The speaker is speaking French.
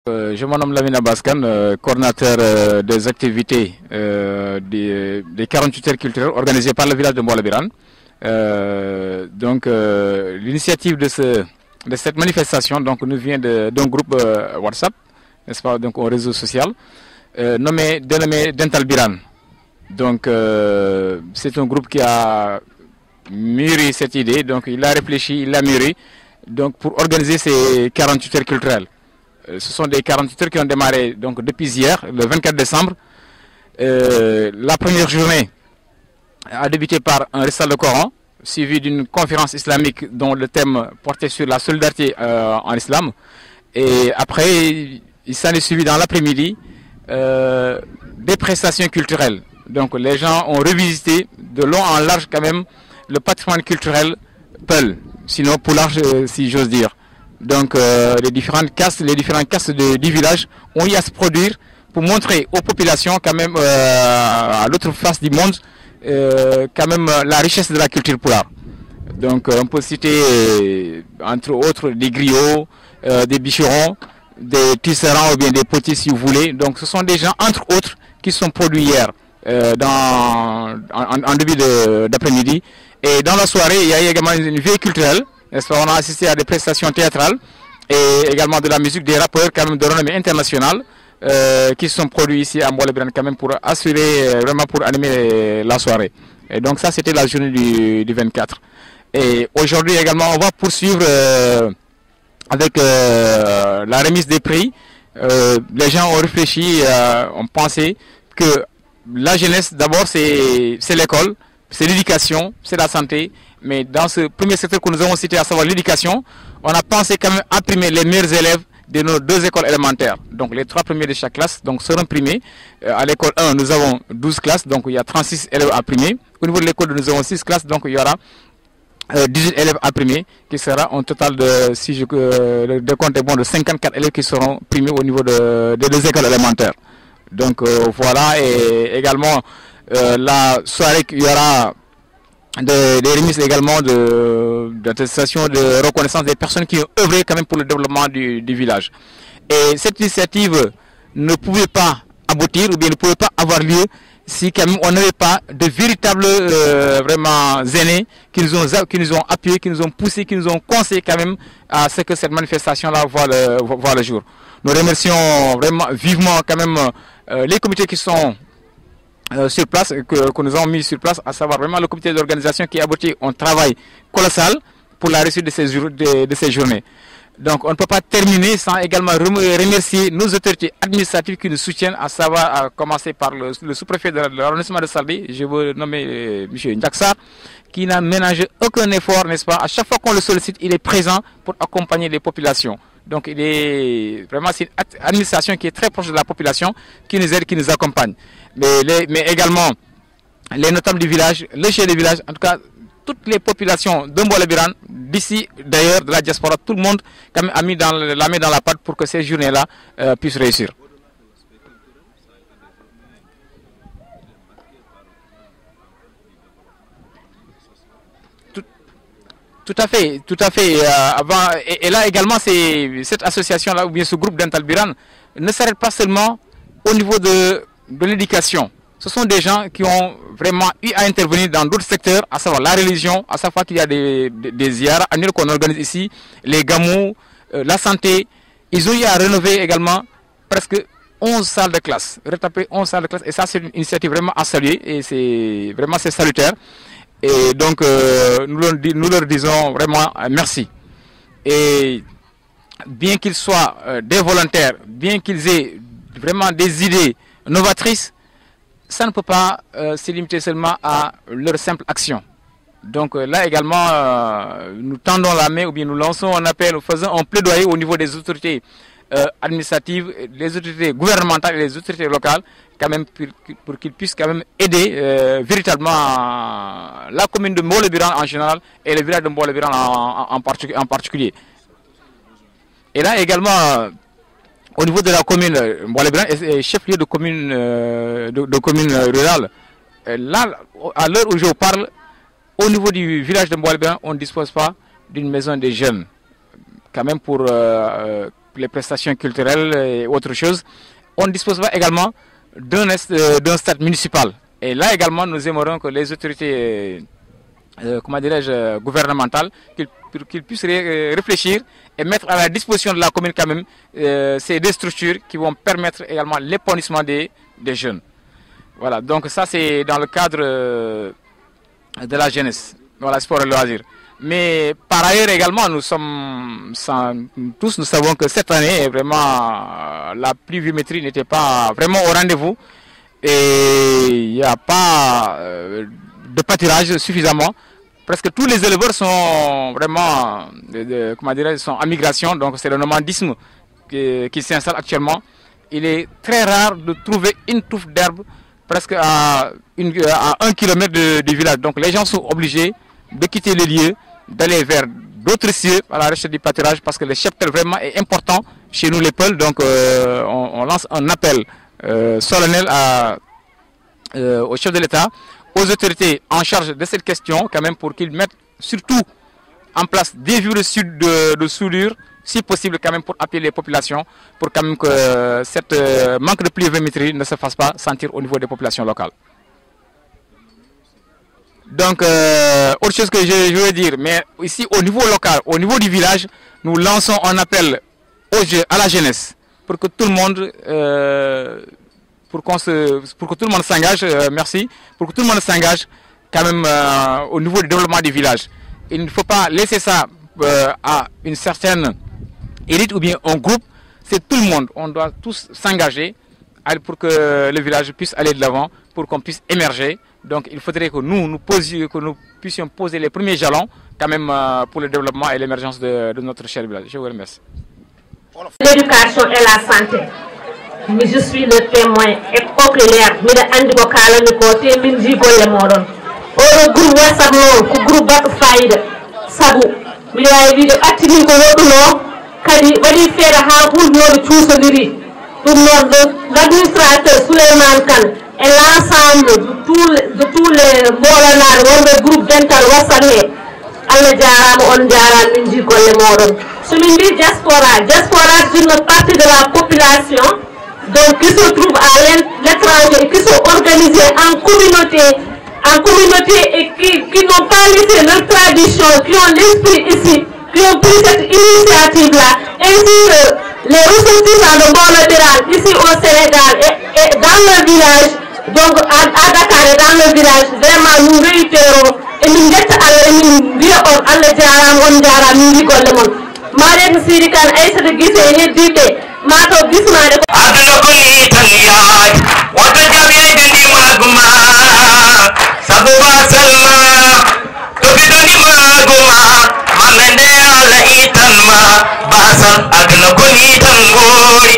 Je me nomme Lamine Abaskan, coordinateur des activités des 48 heures culturelles organisées par le village de Mboualabiran. L'initiative de cette manifestation nous vient d'un groupe WhatsApp, n'est-ce pas, donc un réseau social dénommé Dental Biran. C'est un groupe qui a mûri cette idée, donc il a réfléchi, il l'a mûri, pour organiser ces 48 heures culturelles. Ce sont des 48 heures qui ont démarré depuis hier, le 24 décembre. La première journée a débuté par un récital de Coran, suivi d'une conférence islamique dont le thème portait sur la solidarité en islam. Et après, il s'en est suivi dans l'après-midi des prestations culturelles. Donc les gens ont revisité de long en large quand même le patrimoine culturel Peul, sinon pour large si j'ose dire. Donc les différentes castes du village ont eu à se produire pour montrer aux populations quand même à l'autre face du monde quand même la richesse de la culture poulard. Donc on peut citer entre autres des griots, des bicherons, des tisserands ou bien des potiers si vous voulez. Donc ce sont des gens entre autres qui sont produits hier en début d'après-midi. Et dans la soirée il y a également une veille culturelle. On a assisté à des prestations théâtrales et également de la musique des rappeurs quand même de renommée internationale qui sont produits ici à Mboualabiran quand même pour assurer vraiment pour animer la soirée. Et donc ça c'était la journée du 24. Et aujourd'hui également on va poursuivre avec la remise des prix. Les gens ont réfléchi, ont pensé que la jeunesse d'abord c'est l'école, c'est l'éducation, c'est la santé. Mais dans ce premier secteur que nous avons cité, à savoir l'éducation, on a pensé quand même imprimer les meilleurs élèves de nos 2 écoles élémentaires. Donc les 3 premiers de chaque classe seront primés. À l'école 1, nous avons 12 classes, donc il y a 36 élèves à primer. Au niveau de l'école 2, nous avons 6 classes, donc il y aura 18 élèves à primer, qui sera un total de, si le décompte est bon, de 54 élèves qui seront primés au niveau des 2 écoles élémentaires. Donc voilà, et également la soirée, il y aura des remises également d'attestation de reconnaissance des personnes qui ont œuvré quand même pour le développement du village. Et cette initiative ne pouvait pas aboutir ou bien ne pouvait pas avoir lieu si quand même on n'avait pas de véritables vraiment aînés qui nous ont appuyés, qui nous ont poussés, qui nous ont conseillé quand même à ce que cette manifestation-là voit le jour. Nous remercions vraiment vivement quand même les comités qui sont sur place, que nous avons mis sur place, à savoir vraiment le comité d'organisation qui a abouti un travail colossal pour la réussite de ces journées. Donc on ne peut pas terminer sans également remercier nos autorités administratives qui nous soutiennent, à savoir à commencer par le sous-préfet de l'arrondissement de Saldé, je veux nommer M. Ndiaksar, qui n'a ménagé aucun effort, n'est-ce pas. À chaque fois qu'on le sollicite, il est présent pour accompagner les populations. Donc il est vraiment, c'est une administration qui est très proche de la population, qui nous aide, qui nous accompagne. Mais également les notables du village, le chef du village, en tout cas toutes les populations de Mboualabiran, d'ici d'ailleurs, de la diaspora, tout le monde quand même a mis la main dans la pâte pour que ces journées-là puissent réussir. Tout à fait. Et là également, cette association-là, ou bien ce groupe Dental Biran, ne s'arrête pas seulement au niveau de l'éducation. Ce sont des gens qui ont vraiment eu à intervenir dans d'autres secteurs, à savoir la religion, à savoir qu'il y a des ziyaras annuels qu'on organise ici, les gamous, la santé. Ils ont eu à rénover également presque 11 salles de classe, retaper 11 salles de classe. Et ça, c'est une initiative vraiment à saluer et c'est salutaire. Et donc, nous leur disons vraiment merci. Et bien qu'ils soient des volontaires, bien qu'ils aient vraiment des idées novatrices, ça ne peut pas se limiter seulement à leur simple action. Donc là également, nous tendons la main ou bien nous lançons un appel, nous faisons un plaidoyer au niveau des autorités administratives, les autorités gouvernementales et les autorités locales, quand même pour qu'ils puissent quand même aider véritablement la commune de Mboualabiran en général et le village de Mboualabiran en particulier. Et là également, au niveau de la commune, Mboualabiran est chef-lieu de commune, rurale. Là, à l'heure où je vous parle, au niveau du village de Mboualabiran, on ne dispose pas d'une maison des jeunes. Quand même pour les prestations culturelles et autres choses. On dispose pas également d'un stade municipal. Et là également, nous aimerions que les autorités comment dirais-je, gouvernementales qu'ils puissent réfléchir et mettre à la disposition de la commune quand même ces deux structures qui vont permettre également l'épanouissement des jeunes. Voilà, donc ça c'est dans le cadre de la jeunesse, voilà, sport et loisirs. Mais par ailleurs également, nous sommes tous, nous savons que cette année, vraiment, la pluviométrie n'était pas vraiment au rendez-vous et il n'y a pas de pâturage suffisamment. Presque tous les éleveurs sont vraiment, comment dirais-je, sont en migration, donc c'est le nomadisme qui s'installe actuellement. Il est très rare de trouver une touffe d'herbe presque à 1 kilomètre du village. Donc les gens sont obligés de quitter les lieux, d'aller vers d'autres cieux à la recherche du pâturage parce que le cheptel vraiment est important chez nous les Peuls. Donc on lance un appel solennel au chef de l'État, aux autorités en charge de cette question quand même pour qu'ils mettent surtout en place des vues de soudure si possible quand même pour appuyer les populations pour quand même que cette manque de pluviométrie ne se fasse pas sentir au niveau des populations locales. Donc, autre chose que je veux dire, mais ici au niveau local, au niveau du village, nous lançons un appel à la jeunesse pour que tout le monde, pour que tout le monde s'engage, merci, pour que tout le monde s'engage quand même au niveau du développement du village. Il ne faut pas laisser ça à une certaine élite ou bien un groupe, c'est tout le monde. On doit tous s'engager pour que le village puisse aller de l'avant, pour qu'on puisse émerger. Donc il faudrait que nous puissions poser les premiers jalons quand même pour le développement et l'émergence de notre cher village. Je vous remercie. L'éducation et la santé. Mais je suis le témoin et oculaire. Je suis le témoin du côté de Golemodon. Le groupe WhatsApp, le groupe Batfaïd, Sabou. Je suis dit activité kadi wadi feere ha ɓurnoɗo cuusodiri ɗum noon l'administrateur Souleymane Kane et l'ensemble de tous les mbolanaɓe wonɓe groupe dental WhatsApp he Allah jarama on jarama min ji golle moɗon somin mbi diaspora c'est une partie de la population donc qui se trouve à l'étranger et qui sont organisés en communauté et qui n'ont pas laissé leur tradition, qui ont l'esprit ici, qui ont pris cette initiative-là, ainsi que les ressortissants de Bolodiral ici au Sénégal et dans le village, donc à Dakar et dans le village, vraiment nous réitérons et nous mettons à Allah jaram on jaram ni golle mon Mariam Sidi Kane Aïssata Guissé heddiɓe mato bismade ko aduna ko ni tan yaaj woto jaɓe dendi maguma sabu basalma to bidoni maguma mamende ala itanma basal aduna ko ni tan gori